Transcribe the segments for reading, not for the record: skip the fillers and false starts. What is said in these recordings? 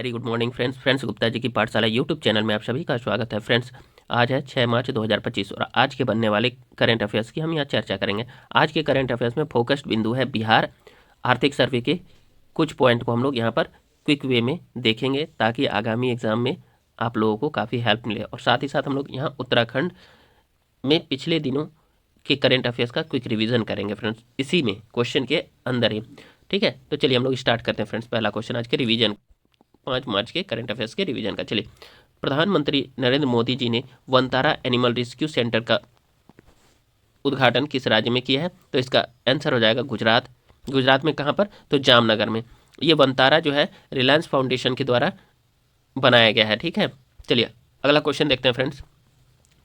Very good morning friends Gupta ji की पाठशाला YouTube channel में आप सभी का स्वागत है। फ्रेंड्स आज है 6 मार्च 2025 और आज के बनने वाले करंट अफेयर्स की हम यहाँ चर्चा करेंगे। आज के करंट अफेयर्स में फोकस्ड बिंदु है बिहार आर्थिक सर्वे के कुछ पॉइंट को हम लोग यहाँ पर क्विक वे में देखेंगे ताकि आगामी एग्जाम में आप लोगों को काफ़ी हेल्प मिले। और साथ ही साथ हम लोग यहाँ उत्तराखंड में पिछले दिनों के करंट अफेयर्स का क्विक रिविजन करेंगे फ्रेंड्स, इसी में क्वेश्चन के अंदर ही। ठीक है, तो चलिए हम लोग स्टार्ट करते हैं फ्रेंड्स। पहला क्वेश्चन आज के रिवीजन 5 मार्च के करंट अफेयर्स के रिवीजन का। चलिए, प्रधानमंत्री नरेंद्र मोदी जी ने वनतारा एनिमल रेस्क्यू सेंटर का उद्घाटन किस राज्य में किया है? तो इसका आंसर हो जाएगा गुजरात। गुजरात में कहाँ पर? तो जामनगर में। ये वनतारा जो है रिलायंस फाउंडेशन के द्वारा बनाया गया है। ठीक है, चलिए अगला क्वेश्चन देखते हैं फ्रेंड्स।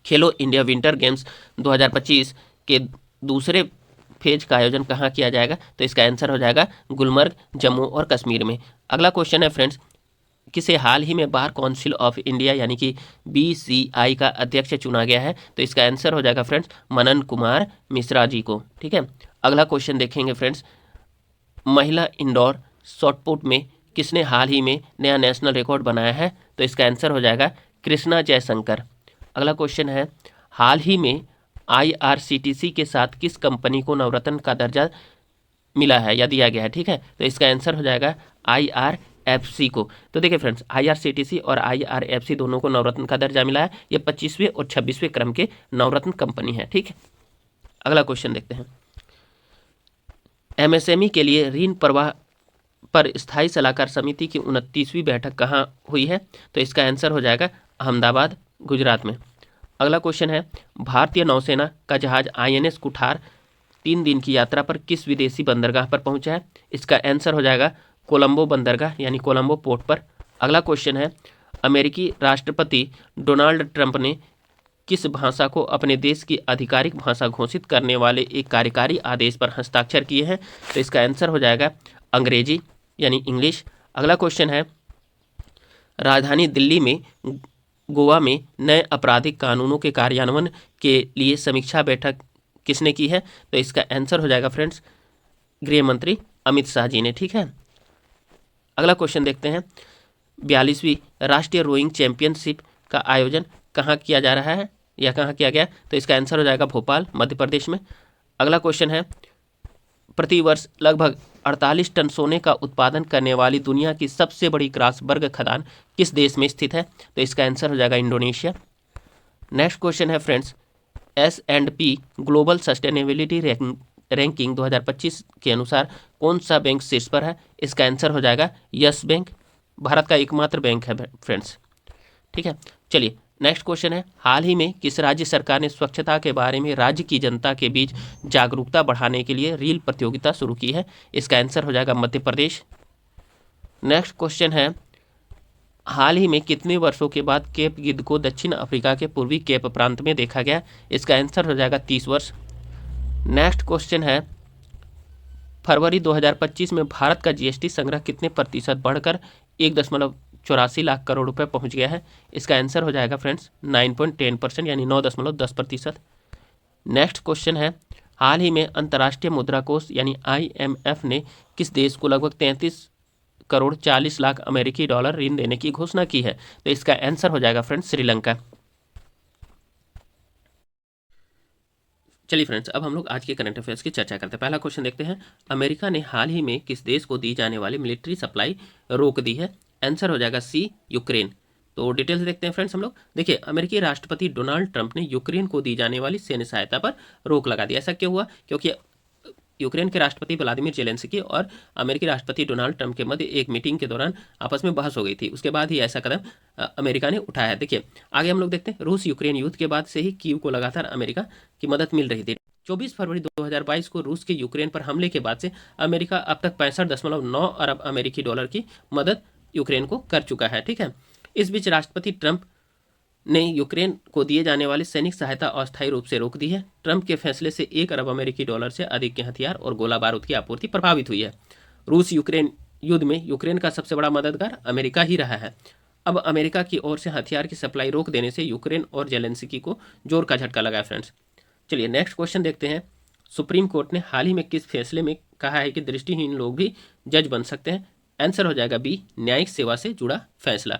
खेलो इंडिया विंटर गेम्स 2025 के दूसरे फेज का आयोजन कहाँ किया जाएगा? तो इसका आंसर हो जाएगा गुलमर्ग, जम्मू और कश्मीर में। अगला क्वेश्चन है फ्रेंड्स, किसे हाल ही में बार काउंसिल ऑफ इंडिया यानी कि BCI का अध्यक्ष चुना गया है? तो इसका आंसर हो जाएगा फ्रेंड्स मनन कुमार मिश्रा जी को। ठीक है, अगला क्वेश्चन देखेंगे फ्रेंड्स, महिला इंडोर शॉटपुट में किसने हाल ही में नया नेशनल रिकॉर्ड बनाया है? तो इसका आंसर हो जाएगा कृष्णा जयशंकर। अगला क्वेश्चन है, हाल ही में IRCTC के साथ किस कंपनी को नवरत्न का दर्जा मिला है या दिया गया है? ठीक है, तो इसका आंसर हो जाएगा IRFC को। तो देखिए फ्रेंड्स, IRCTC और IRFC दोनों को नवरत्न का दर्जा मिला है। ये 25वें और 26वें क्रम के नवरत्न कंपनी है। ठीक है, अगला क्वेश्चन देखते हैं, MSME के लिए ऋण प्रवाह पर स्थायी सलाहकार समिति की 29वीं बैठक कहाँ हुई है? तो इसका आंसर हो जाएगा अहमदाबाद, गुजरात में। अगला क्वेश्चन है, भारतीय नौसेना का जहाज INS कुठार 3 दिन की यात्रा पर किस विदेशी बंदरगाह पर पहुंचा है? इसका आंसर हो जाएगा कोलंबो बंदरगाह यानी कोलंबो पोर्ट पर। अगला क्वेश्चन है, अमेरिकी राष्ट्रपति डोनाल्ड ट्रंप ने किस भाषा को अपने देश की आधिकारिक भाषा घोषित करने वाले एक कार्यकारी आदेश पर हस्ताक्षर किए हैं? तो इसका आंसर हो जाएगा अंग्रेजी यानी इंग्लिश। अगला क्वेश्चन है, राजधानी दिल्ली में गोवा में नए आपराधिक कानूनों के कार्यान्वयन के लिए समीक्षा बैठक किसने की है? तो इसका आंसर हो जाएगा फ्रेंड्स गृह मंत्री अमित शाह जी ने। ठीक है, अगला क्वेश्चन देखते हैं, 42वीं राष्ट्रीय रोइंग चैंपियनशिप का आयोजन कहाँ किया जा रहा है या कहाँ किया गया? तो इसका आंसर हो जाएगा भोपाल, मध्य प्रदेश में। अगला क्वेश्चन है, प्रतिवर्ष लगभग 48 टन सोने का उत्पादन करने वाली दुनिया की सबसे बड़ी ग्रासबर्ग खदान किस देश में स्थित है? तो इसका आंसर हो जाएगा इंडोनेशिया। नेक्स्ट क्वेश्चन है friends, S&P global sustainability ranking 2025 के अनुसार कौन सा बैंक शीर्ष पर है? इसका आंसर हो जाएगा यस बैंक, भारत का एकमात्र बैंक है फ्रेंड्स। ठीक है, चलिए नेक्स्ट क्वेश्चन है, हाल ही में किस राज्य सरकार ने स्वच्छता के बारे में राज्य की जनता के बीच जागरूकता बढ़ाने के लिए रील प्रतियोगिता शुरू की है? इसका आंसर हो जाएगा मध्य प्रदेश। नेक्स्ट क्वेश्चन है, हाल ही में कितने वर्षों के बाद केप गिद्ध को दक्षिण अफ्रीका के पूर्वी केप प्रांत में देखा गया? इसका आंसर हो जाएगा 30 वर्ष। नेक्स्ट क्वेश्चन है, फरवरी 2025 में भारत का GST संग्रह कितने प्रतिशत बढ़कर 1.84 लाख करोड़ रुपए पहुंच गया है? इसका आंसर हो जाएगा फ्रेंड्स 9.10% यानी 9.10%। नेक्स्ट क्वेश्चन है, हाल ही में अंतर्राष्ट्रीय मुद्रा कोष यानी IMF ने किस देश को लगभग 33 करोड़ 40 लाख अमेरिकी डॉलर ऋण देने की घोषणा की है? तो इसका आंसर हो जाएगा फ्रेंड्स श्रीलंका। चलिए फ्रेंड्स, अब हम लोग आज के करंट अफेयर्स की चर्चा करते हैं। पहला क्वेश्चन देखते हैं, अमेरिका ने हाल ही में किस देश को दी जाने वाली मिलिट्री सप्लाई रोक दी है? आंसर हो जाएगा C यूक्रेन। तो डिटेल्स देखते हैं फ्रेंड्स हम लोग। देखिए, अमेरिकी राष्ट्रपति डोनाल्ड ट्रंप ने यूक्रेन को दी जाने वाली सैन्य सहायता पर रोक लगा दी। ऐसा क्यों हुआ? क्योंकि यूक्रेन के राष्ट्रपति व्लादिमीर जेलेंस्की और अमेरिकी राष्ट्रपति डोनाल्ड ट्रंप के मध्य एक मीटिंग के दौरान आपस में बहस हो गई थी। उसके बाद ही ऐसा कदम अमेरिका ने उठाया है। देखिए आगे हम लोग देखते हैं, रूस यूक्रेन युद्ध के बाद से ही कीव को लगातार अमेरिका की मदद मिल रही थी। 24 फरवरी 2022 को रूस के यूक्रेन पर हमले के बाद से अमेरिका अब तक 65.9 अरब अमेरिकी डॉलर की मदद यूक्रेन को कर चुका है। ठीक है, इस बीच राष्ट्रपति ट्रंप ने यूक्रेन को दिए जाने वाली सैनिक सहायता अस्थायी रूप से रोक दी है। ट्रंप के फैसले से 1 अरब अमेरिकी डॉलर से अधिक के हथियार और गोला बारूद की आपूर्ति प्रभावित हुई है। रूस यूक्रेन युद्ध में यूक्रेन का सबसे बड़ा मददगार अमेरिका ही रहा है। अब अमेरिका की ओर से हथियार की सप्लाई रोक देने से यूक्रेन और जेलेंस्की को जोर का झटका लगा है फ्रेंड्स। चलिए नेक्स्ट क्वेश्चन देखते हैं, सुप्रीम कोर्ट ने हाल ही में किस फैसले में कहा है कि दृष्टिहीन लोग भी जज बन सकते हैं? आंसर हो जाएगा बी, न्यायिक सेवा से जुड़ा फैसला।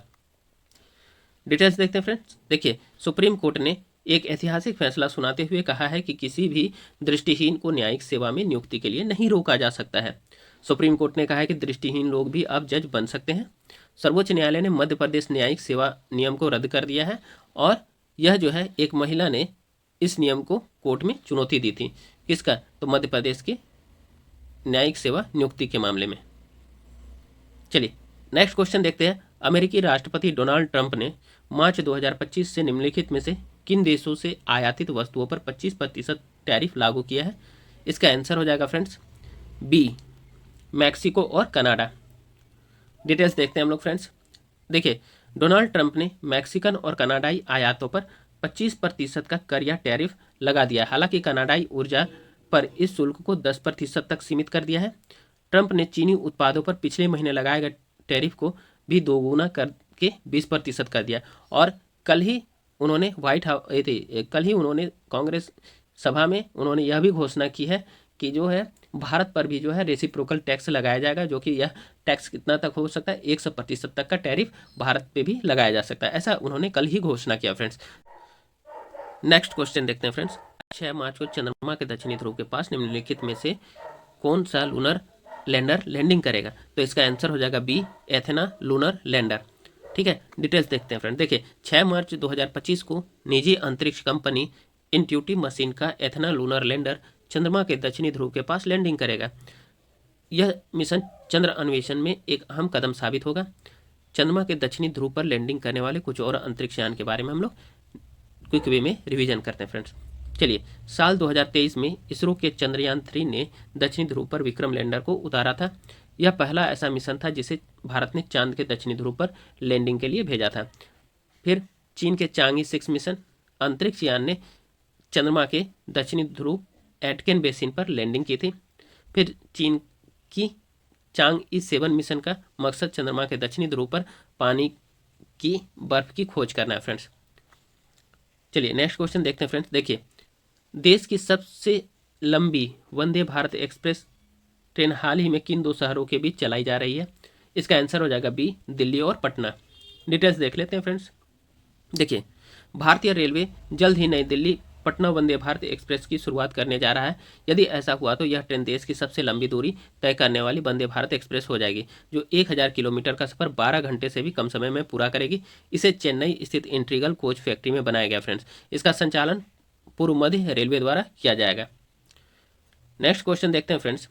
डिटेल्स देखते हैं फ्रेंड्स। देखिए, सुप्रीम कोर्ट ने एक ऐतिहासिक फैसला सुनाते हुए कहा है कि किसी भी दृष्टिहीन को न्यायिक सेवा में नियुक्ति के लिए नहीं रोका जा सकता है। सुप्रीम कोर्ट ने कहा है कि दृष्टिहीन लोग भी अब जज बन सकते हैं। सर्वोच्च न्यायालय ने मध्य प्रदेश न्यायिक सेवा नियम को रद्द कर दिया है और यह जो है एक महिला ने इस नियम को कोर्ट में चुनौती दी थी। किसका? तो मध्य प्रदेश के न्यायिक सेवा नियुक्ति के मामले में। चलिए नेक्स्ट क्वेश्चन देखते हैं। अमेरिकी राष्ट्रपति डोनाल्ड ट्रंप ने मार्च 2025 से निम्नलिखित में से किन देशों से आयातित वस्तुओं पर 25% टैरिफ लागू किया है? इसका आंसर हो जाएगा फ्रेंड्स बी, मैक्सिको और कनाडा। डिटेल्स देखते हैं हम लोग फ्रेंड्स। देखिए, डोनाल्ड ट्रंप ने मैक्सिकन और कनाडाई आयातों पर 25% का कर या टैरिफ लगा दिया है। हालांकि कनाडाई ऊर्जा पर इस शुल्क को 10% तक सीमित कर दिया है। ट्रंप ने चीनी उत्पादों पर पिछले महीने लगाए गए टैरिफ को भी दोगुना करके 20% कर दिया और कल ही उन्होंने कल ही उन्होंने कांग्रेस सभा में उन्होंने यह भी घोषणा की है कि जो है भारत पर भी जो है रेसिप्रोकल टैक्स लगाया जाएगा, जो कि यह टैक्स कितना तक हो सकता है? 100% तक का टैरिफ भारत पे भी लगाया जा सकता है। ऐसा उन्होंने कल ही घोषणा किया फ्रेंड्स। नेक्स्ट क्वेश्चन देखते हैं फ्रेंड्स। 6 मार्च को चंद्रमा के दक्षिणी ध्रुव के पास निम्नलिखित में से कौन सा लूनर लैंडर लैंडिंग करेगा? तो इसका आंसर हो जाएगा बी, एथेना लूनर लैंडर। ठीक है, डिटेल्स देखते हैं फ्रेंड। देखिए, 6 मार्च 2025 को निजी अंतरिक्ष कंपनी इंट्यूटिव मशीन का एथेना लूनर लैंडर चंद्रमा के दक्षिणी ध्रुव के पास लैंडिंग करेगा। यह मिशन चंद्र अन्वेषण में एक अहम कदम साबित होगा। चंद्रमा के दक्षिणी ध्रुव पर लैंडिंग करने वाले कुछ और अंतरिक्ष यान के बारे में हम लोग क्विक वे में रिवीजन करते हैं फ्रेंड्स। चलिए, साल 2023 में इसरो के चंद्रयान 3 ने दक्षिणी ध्रुव पर विक्रम लैंडर को उतारा था। यह पहला ऐसा मिशन था जिसे भारत ने चांद के दक्षिणी ध्रुव पर लैंडिंग के लिए भेजा था। फिर चीन के चांगी 6 मिशन अंतरिक्ष यान ने चंद्रमा के दक्षिणी ध्रुव एटकेन बेसिन पर लैंडिंग की थी। फिर चीन की चांग-ई 7 मिशन का मकसद चंद्रमा के दक्षिणी ध्रुव पर पानी की बर्फ की खोज करना है फ्रेंड्स। चलिए नेक्स्ट क्वेश्चन देखते हैं फ्रेंड्स। देखिए, देश की सबसे लंबी वंदे भारत एक्सप्रेस ट्रेन हाल ही में किन 2 शहरों के बीच चलाई जा रही है? इसका आंसर हो जाएगा बी, दिल्ली और पटना। डिटेल्स देख लेते हैं फ्रेंड्स। देखिए, भारतीय रेलवे जल्द ही नई दिल्ली पटना वंदे भारत एक्सप्रेस की शुरुआत करने जा रहा है। यदि ऐसा हुआ तो यह ट्रेन देश की सबसे लंबी दूरी तय करने वाली वंदे भारत एक्सप्रेस हो जाएगी, जो 1000 किलोमीटर का सफर 12 घंटे से भी कम समय में पूरा करेगी। इसे चेन्नई स्थित इंटीग्रल कोच फैक्ट्री में बनाया गया फ्रेंड्स। इसका संचालन पूर्व मध्य रेलवे द्वारा किया जाएगा। नेक्स्ट क्वेश्चन देखते हैं फ्रेंड्स।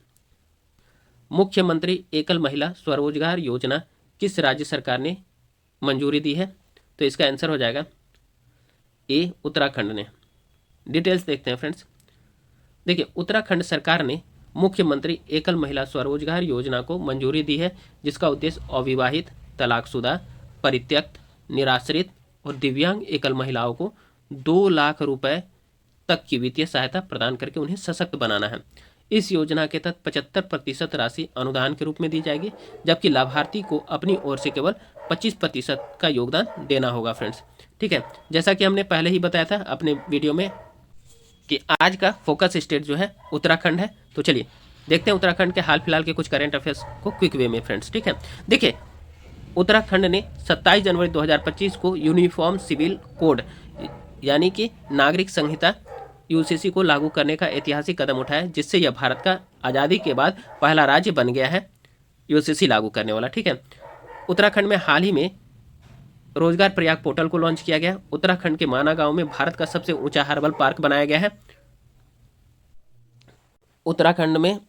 मुख्यमंत्री एकल महिला स्वरोजगार योजना किस राज्य सरकार ने मंजूरी दी है? तो इसका आंसर हो जाएगा ए, उत्तराखंड ने। डिटेल्स देखते हैं फ्रेंड्स। देखिए, उत्तराखंड सरकार ने मुख्यमंत्री एकल महिला स्वरोजगार योजना को मंजूरी दी है, जिसका उद्देश्य अविवाहित, तलाकशुदा, परित्यक्त, निराश्रित और दिव्यांग एकल महिलाओं को 2 लाख रुपए तक की वित्तीय सहायता प्रदान करके उन्हें सशक्त बनाना है। इस योजना के तहत 75% राशि अनुदान के रूप में दी जाएगी, जबकि लाभार्थी को अपनी ओर से केवल 25% का योगदान देना होगा फ्रेंड्स। ठीक है, जैसा कि हमने पहले ही बताया था अपने वीडियो में कि आज का फोकस स्टेट जो है उत्तराखंड है। तो चलिए देखते हैं उत्तराखंड के हाल फिलहाल के कुछ करंट अफेयर्स को क्विक वे में फ्रेंड्स। ठीक है, देखिए, उत्तराखंड ने 27 जनवरी 2025 को यूनिफॉर्म सिविल कोड यानी कि नागरिक संहिता यूसीसी को लागू करने का ऐतिहासिक कदम उठाया, जिससे यह भारत का आज़ादी के बाद पहला राज्य बन गया है यूसीसी लागू करने वाला। ठीक है, उत्तराखंड में हाल ही में रोजगार प्रयाग पोर्टल को लॉन्च किया गया। उत्तराखंड के माना गांव में भारत का सबसे ऊंचा हर्बल पार्क बनाया गया है। उत्तराखंड में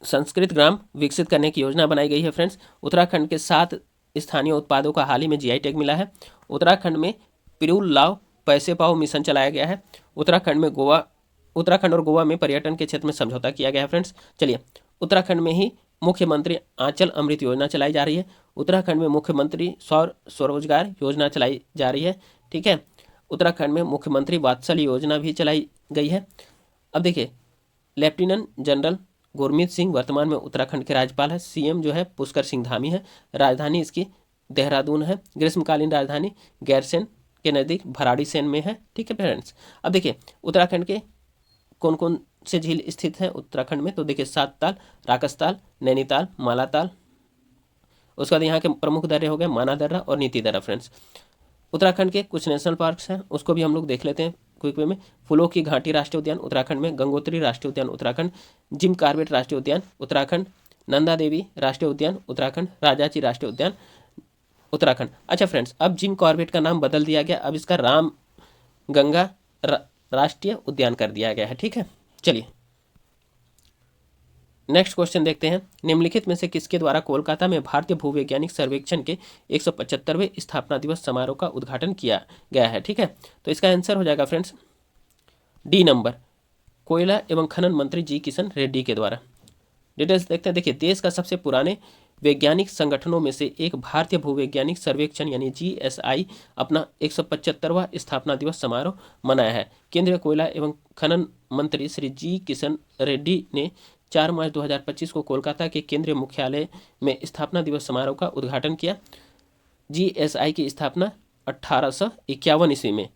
संस्कृत ग्राम विकसित करने की योजना बनाई गई है फ्रेंड्स। उत्तराखंड के 7 स्थानीय उत्पादों का हाल ही में जीआई टैग मिला है। उत्तराखंड में पिरूल लाव पैसे पाओ मिशन चलाया गया है। उत्तराखंड और गोवा में पर्यटन के क्षेत्र में समझौता किया गया है फ्रेंड्स। चलिए, उत्तराखंड में ही मुख्यमंत्री आंचल अमृत योजना चलाई जा रही है। उत्तराखंड में मुख्यमंत्री स्वरोजगार योजना चलाई जा रही है। ठीक है, उत्तराखंड में मुख्यमंत्री वात्सल्य योजना भी चलाई गई है। अब देखिए, लेफ्टिनेंट जनरल गुरमीत सिंह वर्तमान में उत्तराखंड के राज्यपाल है। सीएम जो है पुष्कर सिंह धामी है। राजधानी इसकी देहरादून है। ग्रीष्मकालीन राजधानी गैरसैंण के नज़दीक भराड़ीसैंण में है। ठीक है फ्रेंड्स, अब देखिए उत्तराखंड के कौन कौन से झील स्थित हैं उत्तराखंड में? तो देखिए, सातताल, राकसताल, नैनीताल, मालाताल, उसके बाद यहाँ के प्रमुख दर्रे हो गए माना दर्रा और नीति दर्रा फ्रेंड्स। उत्तराखंड के कुछ नेशनल पार्क्स हैं, उसको भी हम लोग देख लेते हैं क्विक वे में। फूलों की घाटी राष्ट्रीय उद्यान उत्तराखंड में, गंगोत्री राष्ट्रीय उद्यान उत्तराखंड, जिम कार्बेट राष्ट्रीय उद्यान उत्तराखंड, नंदा देवी राष्ट्रीय उद्यान उत्तराखंड, राजाची राष्ट्रीय उद्यान उत्तराखंड। अच्छा फ्रेंड्स, अब जिम कॉर्बेट का नाम बदल दिया गया, अब इसका राम गंगा राष्ट्रीय उद्यान कर दिया गया है। ठीक है, चलिए नेक्स्ट क्वेश्चन देखते हैं। निम्नलिखित में से किसके द्वारा कोलकाता में भारतीय भूवैज्ञानिक सर्वेक्षण के 175वें स्थापना दिवस समारोह का उद्घाटन किया गया है? ठीक है, तो इसका आंसर हो जाएगा फ्रेंड्स डी नंबर, कोयला एवं खनन मंत्री जी किशन रेड्डी के द्वारा। डिटेल्स देखते हैं। देखिए, देश का सबसे पुराने वैज्ञानिक संगठनों में से एक भारतीय भूवैज्ञानिक सर्वेक्षण यानी जीएसआई अपना 175वां स्थापना दिवस समारोह मनाया है। केंद्रीय कोयला एवं खनन मंत्री श्री जी किशन रेड्डी ने 4 मार्च 2025 को कोलकाता के केंद्रीय मुख्यालय में स्थापना दिवस समारोह का उद्घाटन किया। जीएसआई की स्थापना 1851 ईस्वी में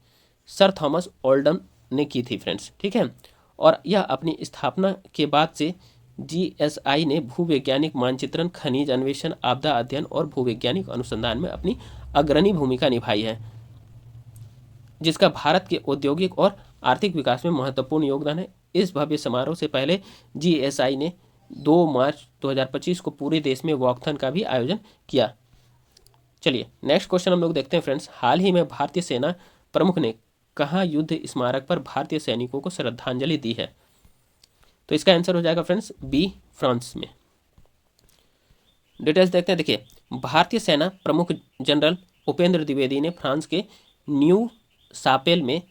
सर थॉमस ओल्डन ने की थी फ्रेंड्स। ठीक है, और यह अपनी स्थापना के बाद से जीएसआई ने भूवैज्ञानिक मानचित्रण, खनिज अन्वेषण, आपदा अध्ययन और भूवैज्ञानिक अनुसंधान में अपनी अग्रणी भूमिका निभाई है, जिसका भारत के औद्योगिक और आर्थिक विकास में महत्वपूर्ण योगदान है। इस भव्य समारोह से पहले जीएसआई ने 2 मार्च 2025 को पूरे देश में वॉकथन का भी आयोजन किया। चलिए नेक्स्ट क्वेश्चन हम लोग देखते हैं फ्रेंड्स। हाल ही में भारतीय सेना प्रमुख ने कहाँ युद्ध स्मारक पर भारतीय सैनिकों को श्रद्धांजलि दी है? तो इसका आंसर हो जाएगा फ्रेंड्स बी, फ्रांस में। डिटेल्स देखते हैं। देखिए, भारतीय सेना प्रमुख जनरल उपेंद्र द्विवेदी ने फ्रांस के न्यू सापेल में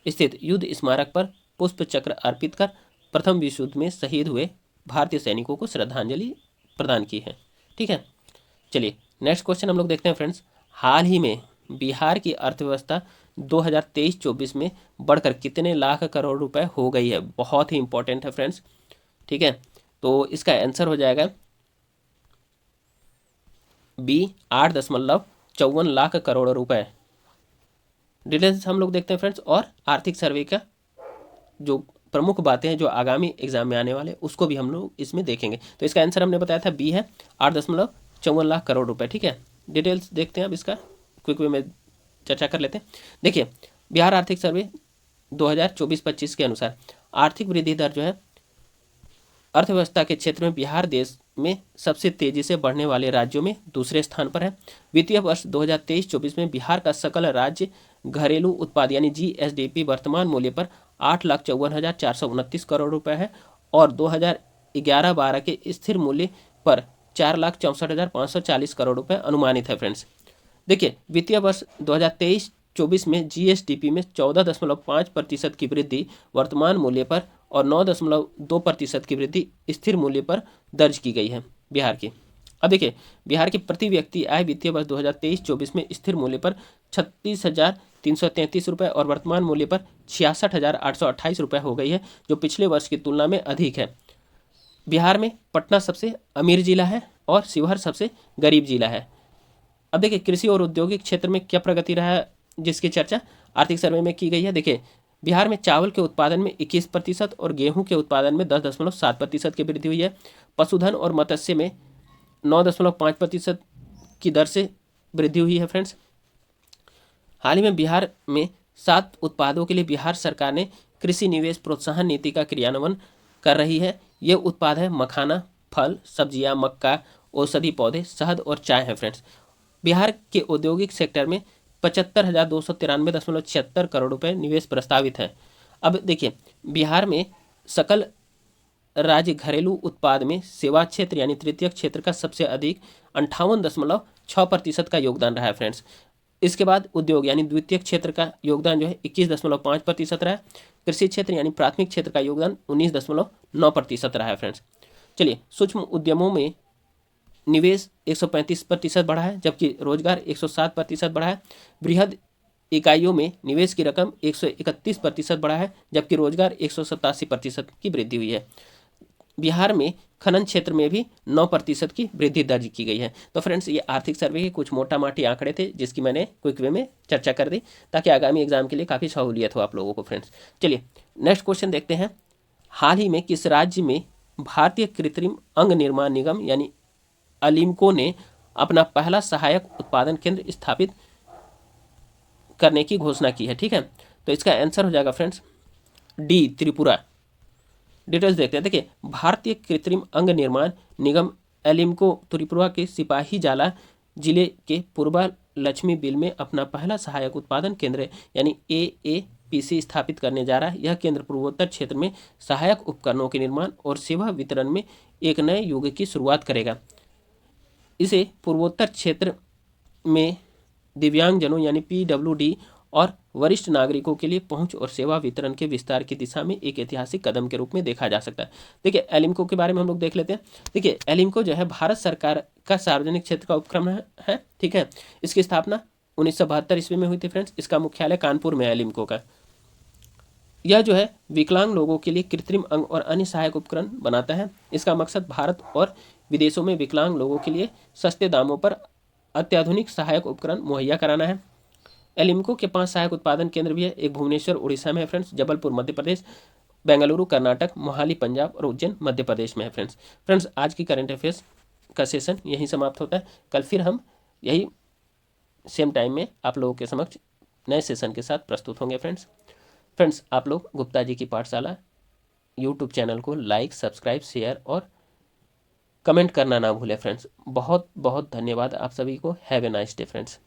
स्थित युद्ध स्मारक पर पुष्प चक्र अर्पित कर प्रथम विश्व युद्ध में शहीद हुए भारतीय सैनिकों को श्रद्धांजलि प्रदान की है। ठीक है, चलिए नेक्स्ट क्वेश्चन हम लोग देखते हैं फ्रेंड्स। हाल ही में बिहार की अर्थव्यवस्था 2023-24 में बढ़कर कितने लाख करोड़ रुपए हो गई है? बहुत ही इंपॉर्टेंट है फ्रेंड्स। ठीक है, तो इसका आंसर हो जाएगा बी, 8.54 लाख करोड़ रुपए। डिटेल्स हम लोग देखते हैं फ्रेंड्स, और आर्थिक सर्वे का जो प्रमुख बातें हैं जो आगामी एग्जाम में आने वाले उसको भी हम लोग इसमें देखेंगे। तो इसका आंसर हमने बताया था बी है, 8.54 लाख करोड़ रुपए। ठीक है, डिटेल्स देखते हैं अब इसका क्विक वे में चर्चा कर लेते हैं। देखिए, बिहार आर्थिक सर्वे 2024-25 के अनुसार आर्थिक वृद्धि दर जो है अर्थव्यवस्था के क्षेत्र में बिहार देश में सबसे तेजी से बढ़ने वाले राज्यों में दूसरे स्थान पर है। वित्तीय वर्ष 2023-24 में बिहार का सकल राज्य घरेलू उत्पाद यानी जीएसडीपी वर्तमान मूल्य पर 8,54,429 करोड़ रुपए है और 2011-12 के स्थिर मूल्य पर 4,64,540 करोड़ रुपए अनुमानित है फ्रेंड्स। देखिए, वित्तीय वर्ष 2023-24 में जीएसडीपी में 14.5% की वृद्धि वर्तमान मूल्य पर और 9.2% की वृद्धि स्थिर मूल्य पर दर्ज की गई है बिहार की। अब देखिए, बिहार की प्रति व्यक्ति आय वित्तीय वर्ष 2023-24 में स्थिर मूल्य पर 36,333 रुपये और वर्तमान मूल्य पर 66,828 रुपये हो गई है, जो पिछले वर्ष की तुलना में अधिक है। बिहार में पटना सबसे अमीर जिला है और शिवहर सबसे गरीब जिला है। अब देखिए, कृषि और औद्योगिक क्षेत्र में क्या प्रगति रहा है जिसकी चर्चा आर्थिक सर्वे में की गई है। देखिए, बिहार में चावल के उत्पादन में 21% और गेहूं के उत्पादन में 10.7% की वृद्धि हुई है। पशुधन और मत्स्य में 9.5% की दर से वृद्धि हुई है फ्रेंड्स। हाल ही में बिहार में 7 उत्पादों के लिए बिहार सरकार ने कृषि निवेश प्रोत्साहन नीति का क्रियान्वयन कर रही है। ये उत्पाद है मखाना, फल, सब्जियां, मक्का, औषधि पौधे, शहद और चाय है फ्रेंड्स। बिहार के औद्योगिक सेक्टर में 75,293.76 करोड़ रुपए निवेश प्रस्तावित है। अब देखिए, बिहार में सकल राज्य घरेलू उत्पाद में सेवा क्षेत्र यानी तृतीय क्षेत्र का सबसे अधिक 58.6% का योगदान रहा है फ्रेंड्स। इसके बाद उद्योग यानी द्वितीय क्षेत्र का योगदान जो है 21.5% रहा है। कृषि क्षेत्र यानी प्राथमिक क्षेत्र का योगदान 19.9% रहा है फ्रेंड्स। चलिए, सूक्ष्म उद्यमों में निवेश 135% बढ़ा है, जबकि रोजगार 107% बढ़ा है। बृहद इकाइयों में निवेश की रकम 131% बढ़ा है, जबकि रोजगार 187% की वृद्धि हुई है। बिहार में खनन क्षेत्र में भी 9% की वृद्धि दर्ज की गई है। तो फ्रेंड्स, ये आर्थिक सर्वे के कुछ मोटा माटी आंकड़े थे जिसकी मैंने क्विक वे में चर्चा कर दी ताकि आगामी एग्जाम के लिए काफ़ी सहूलियत हो आप लोगों को फ्रेंड्स। चलिए नेक्स्ट क्वेश्चन देखते हैं। हाल ही में किस राज्य में भारतीय कृत्रिम अंग निर्माण निगम यानी अलिम्को ने अपना पहला सहायक उत्पादन केंद्र स्थापित करने की घोषणा की है। ठीक है, तो इसका आंसर हो जाएगा फ्रेंड्स डी, त्रिपुरा। डिटेल्स देखते हैं। देखिए, भारतीय कृत्रिम अंग निर्माण निगम एलिम्को त्रिपुरा के सिपाही जाला जिले के पूर्वा लक्ष्मी बिल में अपना पहला सहायक उत्पादन केंद्र यानी AAPC स्थापित करने जा रहा है। यह केंद्र पूर्वोत्तर क्षेत्र में सहायक उपकरणों के निर्माण और सेवा वितरण में एक नए युग की शुरुआत करेगा। इसे पूर्वोत्तर क्षेत्र में दिव्यांगजनों यानी PWD और वरिष्ठ नागरिकों के लिए पहुंच और सेवा वितरण के विस्तार की दिशा में एक ऐतिहासिक कदम के रूप में देखा जा सकता है। देखिए, एलिम्को के बारे में हम लोग देख लेते हैं। देखिए, एलिम्को जो है भारत सरकार का सार्वजनिक क्षेत्र का उपक्रम है। ठीक है, इसकी स्थापना 1972 ईस्वी में हुई थी फ्रेंड्स। इसका मुख्यालय कानपुर में है एलिम्को का। यह जो है विकलांग लोगों के लिए कृत्रिम अंग और अन्य सहायक उपकरण बनाता है। इसका मकसद भारत और विदेशों में विकलांग लोगों के लिए सस्ते दामों पर अत्याधुनिक सहायक उपकरण मुहैया कराना है। एलिम्को के 5 सहायक उत्पादन केंद्र भी है। एक भुवनेश्वर उड़ीसा में है फ्रेंड्स, जबलपुर मध्य प्रदेश, बेंगलुरु कर्नाटक, मोहाली पंजाब और उज्जैन मध्य प्रदेश में है फ्रेंड्स। आज की करंट अफेयर्स का सेशन यहीं समाप्त होता है। कल फिर हम यही सेम टाइम में आप लोगों के समक्ष नए सेशन के साथ प्रस्तुत होंगे फ्रेंड्स। आप लोग गुप्ता जी की पाठशाला यूट्यूब चैनल को लाइक, सब्सक्राइब, शेयर और कमेंट करना ना भूलें फ्रेंड्स। बहुत बहुत धन्यवाद आप सभी को। Have a nice day friends.